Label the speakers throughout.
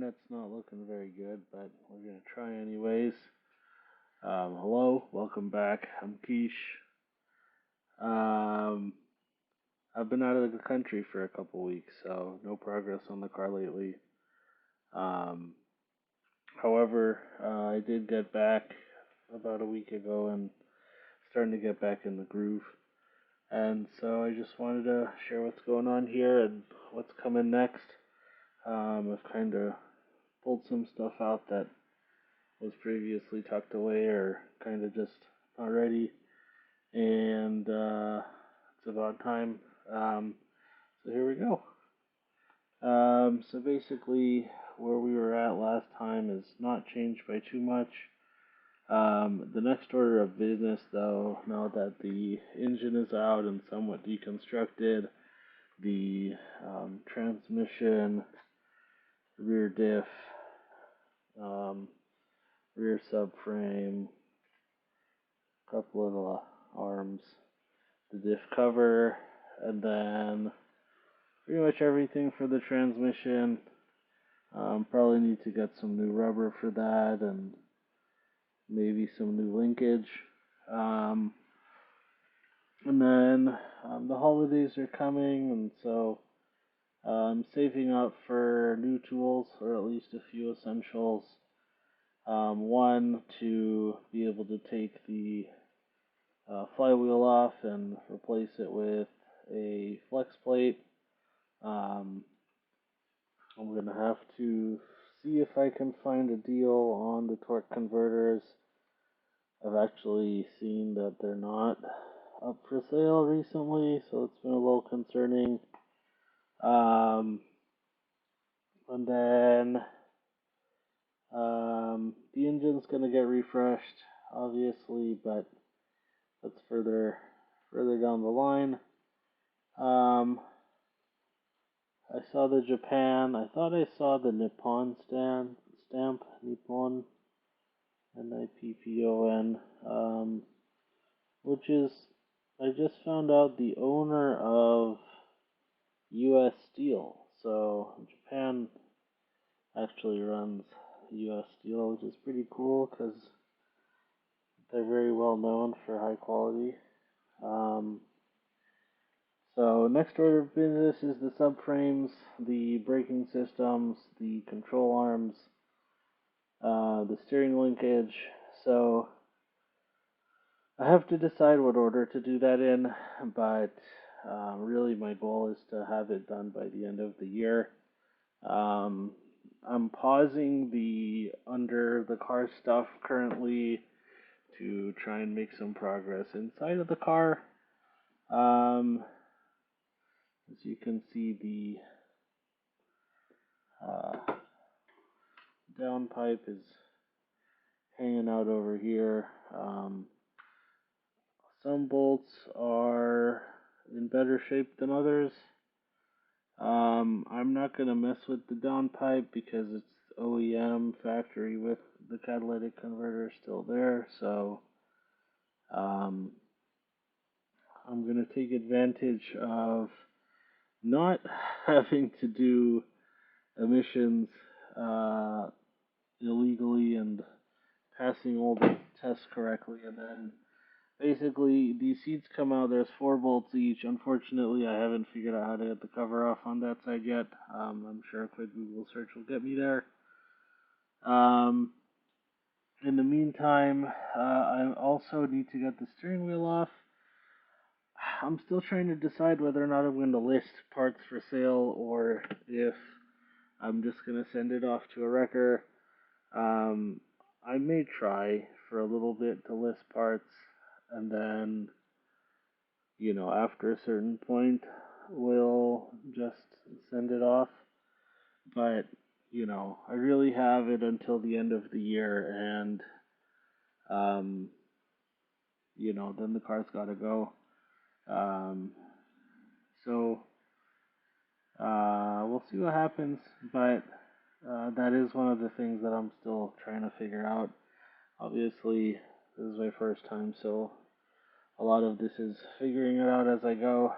Speaker 1: internet's not looking very good, but we're gonna try anyways. Hello, welcome back. I'm Keish. Um, I've been out of the country for a couple weeks, so no progress on the car lately. Um, however, I did get back about a week ago and starting to get back in the groove. And so I just wanted to share what's going on here and what's coming next. I've kind of pulled some stuff out that was previously tucked away or kind of just not ready, and it's about time. Um, so here we go. So basically, where we were at last time is not changed by too much. The next order of business, though, now that the engine is out and somewhat deconstructed, the transmission, rear diff, um, rear subframe, couple of arms, the diff cover, and then pretty much everything for the transmission. Probably need to get some new rubber for that and maybe some new linkage. Um, and then the holidays are coming, and so I'm saving up for new tools, or at least a few essentials. One, to be able to take the flywheel off and replace it with a flex plate. Um, I'm going to have to see if I can find a deal on the torque converters. I've actually seen that they're not up for sale recently, so it's been a little concerning. Um, and then the engine's going to get refreshed, obviously, but that's further down the line. I saw the Japan. I thought I saw the Nippon stamp, Nippon, Nippon, which is, I just found out, the owner of U.S. Steel. So Japan actually runs U.S. Steel, which is pretty cool because they're very well known for high quality. Um, So next order of business is the subframes, the braking systems, the control arms, the steering linkage. So I have to decide what order to do that in, but really my goal is to have it done by the end of the year. Um, I'm pausing the under the car stuff currently to try and make some progress inside of the car. As you can see, the downpipe is hanging out over here. Some bolts are in better shape than others. I'm not going to mess with the downpipe because it's OEM factory with the catalytic converter still there. So um, I'm going to take advantage of not having to do emissions illegally and passing all the tests correctly, and then basically these seats come out. There's 4 bolts each. Unfortunately, I haven't figured out how to get the cover off on that side yet. I'm sure a quick Google search will get me there. Um, in the meantime, I also need to get the steering wheel off. I'm still trying to decide whether or not I'm going to list parts for sale or if I'm just going to send it off to a wrecker. I may try for a little bit to list parts, and then, after a certain point, we'll just send it off. But, I really have it until the end of the year, and, um, then the car's got to go. Um, so, we'll see what happens, but that is one of the things that I'm still trying to figure out. Obviously, this is my first time, so a lot of this is figuring it out as I go.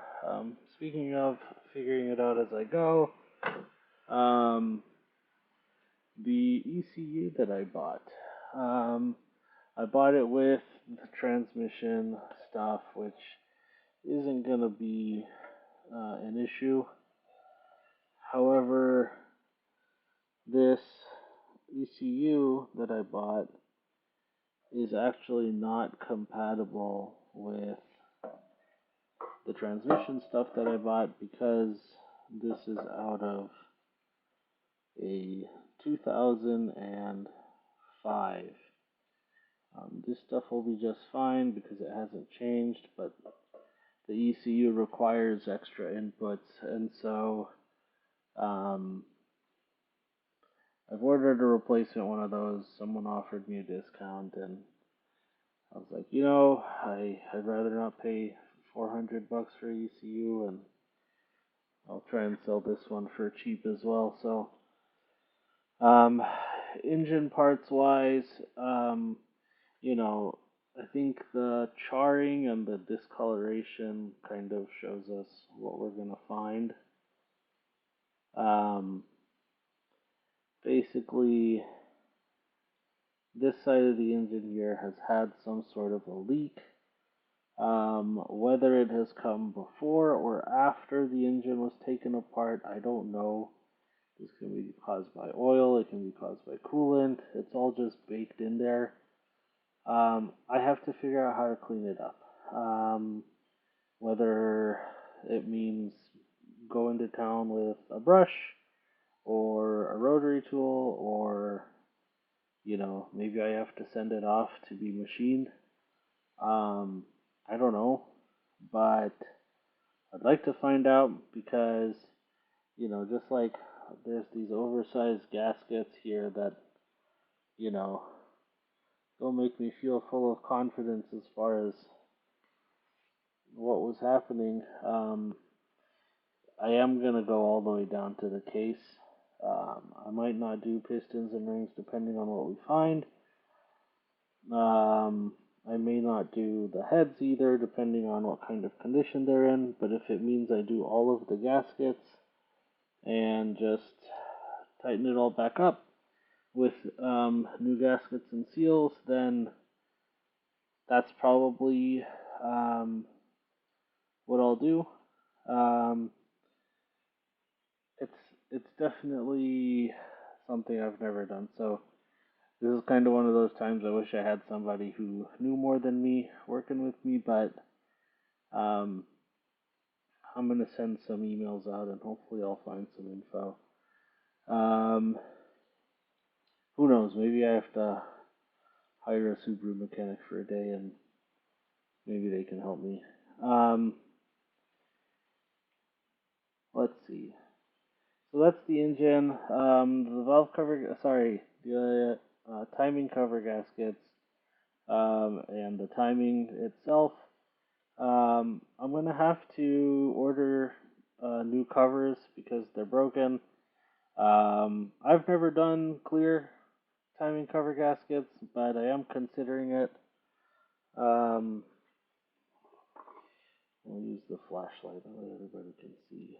Speaker 1: Speaking of figuring it out as I go, The ECU that I bought. Um, I bought it with the transmission stuff, which isn't going to be an issue. However, this ECU that I bought is actually not compatible with the transmission stuff that I bought because this is out of a 2005. This stuff will be just fine because it hasn't changed, but the ECU requires extra inputs, and so um, I've ordered a replacement one of those. Someone offered me a discount, and I was like, I'd rather not pay $400 for ECU, and I'll try and sell this one for cheap as well. So, um, engine parts wise, I think the charring and the discoloration kind of shows us what we're gonna find. Um, Basically, this side of the engine here has had some sort of a leak. Whether it has come before or after the engine was taken apart, I don't know. This can be caused by oil, it can be caused by coolant. It's all just baked in there. I have to figure out how to clean it up. Whether it means go into town with a brush or a rotary tool, or maybe I have to send it off to be machined. Um, I don't know, but I'd like to find out because just like there's these oversized gaskets here that you know don't make me feel full of confidence as far as what was happening. I am gonna go all the way down to the case. I might not do pistons and rings depending on what we find. I may not do the heads either, depending on what kind of condition they're in. But if it means I do all of the gaskets and just tighten it all back up with new gaskets and seals, then that's probably um, what I'll do. Um, it's it's definitely something I've never done. So this is kind of one of those times I wish I had somebody who knew more than me working with me, but um, I'm gonna send some emails out and hopefully I'll find some info. Um, who knows? Maybe I have to hire a Subaru mechanic for a day and maybe they can help me. Um, let's see. So that's the engine. The valve cover, sorry, the timing cover gaskets, and the timing itself. I'm gonna have to order new covers because they're broken. I've never done clear timing cover gaskets, but I am considering it. Um, I'll use the flashlight so that everybody can see.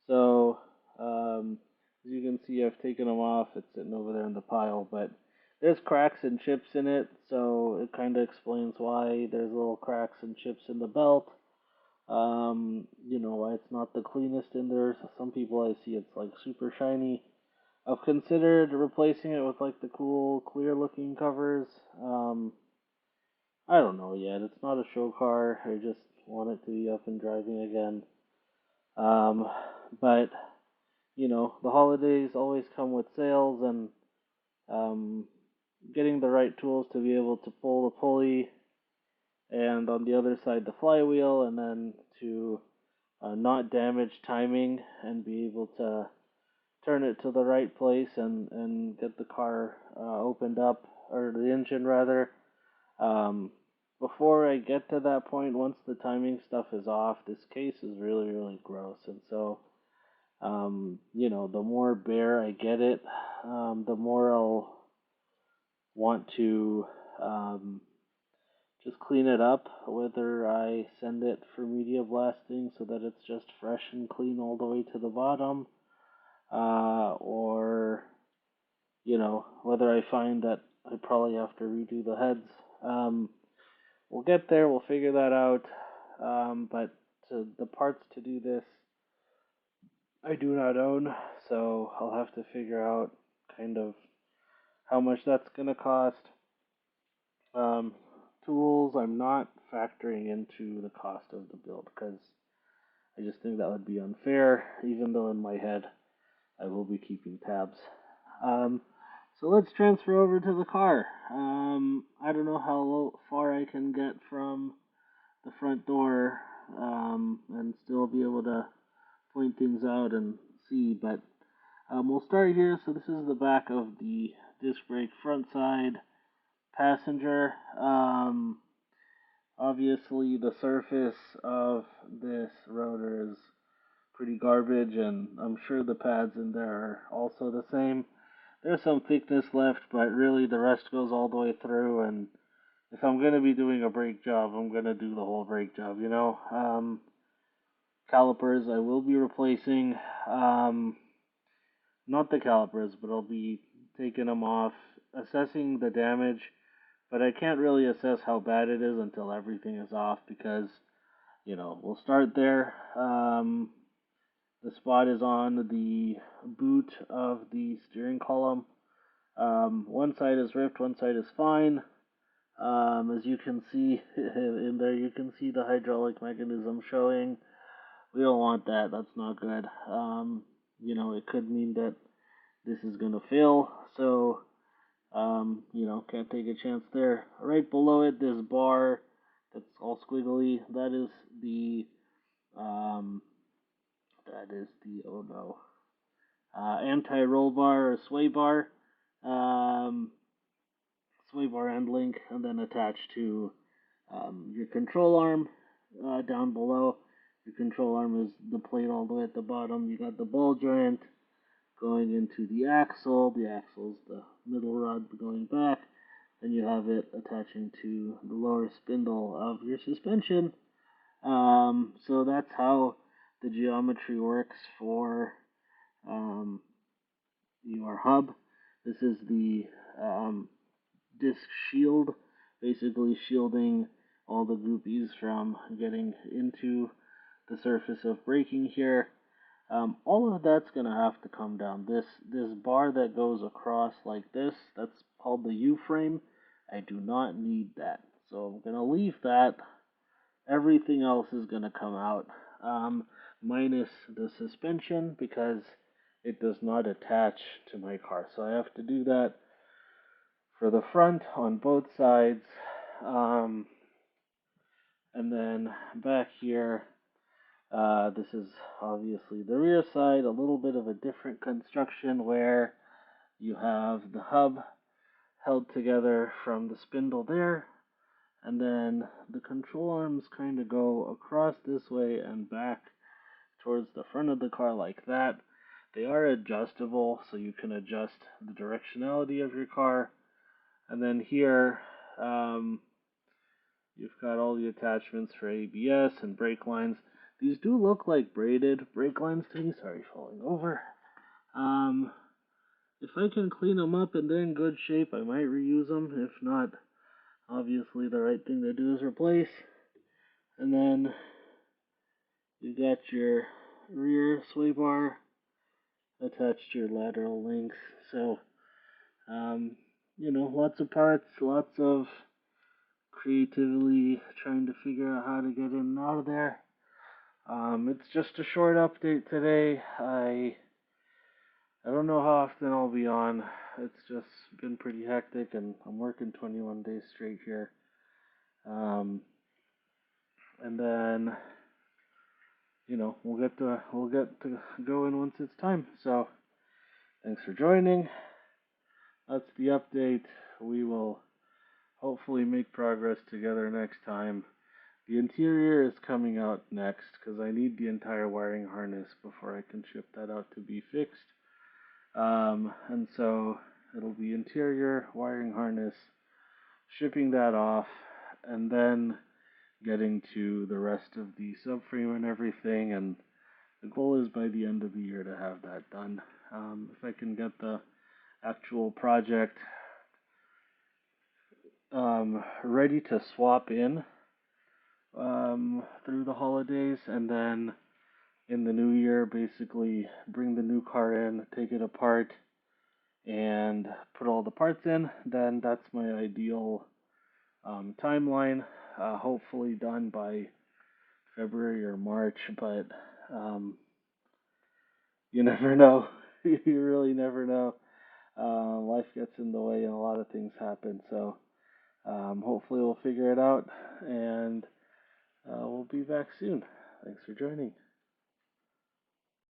Speaker 1: So, as you can see, I've taken them off. It's sitting over there in the pile, but there's cracks and chips in it, so it kind of explains why there's little cracks and chips in the belt. Why it's not the cleanest in there. So some people I see it's like super shiny. I've considered replacing it with like the cool clear looking covers. Um, I don't know yet. It's not a show car. I just want it to be up and driving again. Um, but the holidays always come with sales, and um, getting the right tools to be able to pull the pulley and on the other side the flywheel, and then to not damage timing and be able to turn it to the right place and get the car opened up, or the engine rather. Um, Before I get to that point, once the timing stuff is off, this case is really, really gross. And so, the more bare I get it, the more I'll want to um, just clean it up, whether I send it for media blasting so that it's just fresh and clean all the way to the bottom, or whether I find that I probably have to redo the heads. Um, we'll get there. We'll figure that out. But the parts to do this, I do not own, so I'll have to figure out kind of how much that's going to cost. Um, tools, I'm not factoring into the cost of the build because I just think that would be unfair, even though in my head I will be keeping tabs. Um, so let's transfer over to the car. I don't know how far I can get from the front door and still be able to point things out and see, but we'll start here. So this is the back of the disc brake front side passenger. Obviously, the surface of this rotor is pretty garbage, and I'm sure the pads in there are also the same. There's some thickness left, but really the rest goes all the way through, and if I'm going to be doing a brake job, I'm going to do the whole brake job. Calipers I will be replacing. Not the calipers, but I'll be taking them off, assessing the damage, but I can't really assess how bad it is until everything is off because, we'll start there. The spot is on the boot of the steering column. One side is ripped, one side is fine. As you can see in there, you can see the hydraulic mechanism showing. We don't want that. That's not good. It could mean that this is going to fail. So, can't take a chance there. Right below it, this bar that's all squiggly. Um, oh no, anti-roll bar or sway bar. Um, Sway bar end link, and then attached to your control arm down below. Your control arm is the plate all the way at the bottom. You got the ball joint going into the axle. The axle's the middle rod going back. Then you have it attaching to the lower spindle of your suspension. So that's how the geometry works for um, your hub. This is the disc shield, basically shielding all the goopies from getting into the surface of braking here. All of that's gonna have to come down. This bar that goes across like this, that's called the U-frame. I do not need that, so I'm gonna leave that. Everything else is gonna come out, minus the suspension because it does not attach to my car. So I have to do that for the front on both sides. Um, and then back here, this is obviously the rear side, a little bit of a different construction where you have the hub held together from the spindle there, and then the control arms kind of go across this way and back towards the front of the car like that. They are adjustable, so you can adjust the directionality of your car. And then here, you've got all the attachments for ABS and brake lines. These do look like braided brake lines to me. Sorry, falling over. If I can clean them up and they're in good shape, I might reuse them. If not, obviously the right thing to do is replace. And then you got your rear sway bar attached to your lateral links. So, lots of parts, lots of creatively trying to figure out how to get in and out of there. It's just a short update today. I don't know how often I'll be on. It's just been pretty hectic, and I'm working 21 days straight here. And then we'll get to going once it's time. So thanks for joining. That's the update. We will hopefully make progress together next time. The interior is coming out next because I need the entire wiring harness before I can ship that out to be fixed. And so it'll be interior, wiring harness, shipping that off, and then getting to the rest of the subframe and everything. And the goal is by the end of the year to have that done. If I can get the actual project ready to swap in through the holidays, and then in the new year, basically bring the new car in, take it apart, and put all the parts in. Then that's my ideal timeline. Hopefully done by February or March, but um, you never know. You really never know. Life gets in the way and a lot of things happen. So hopefully we'll figure it out and we'll be back soon. Thanks for joining.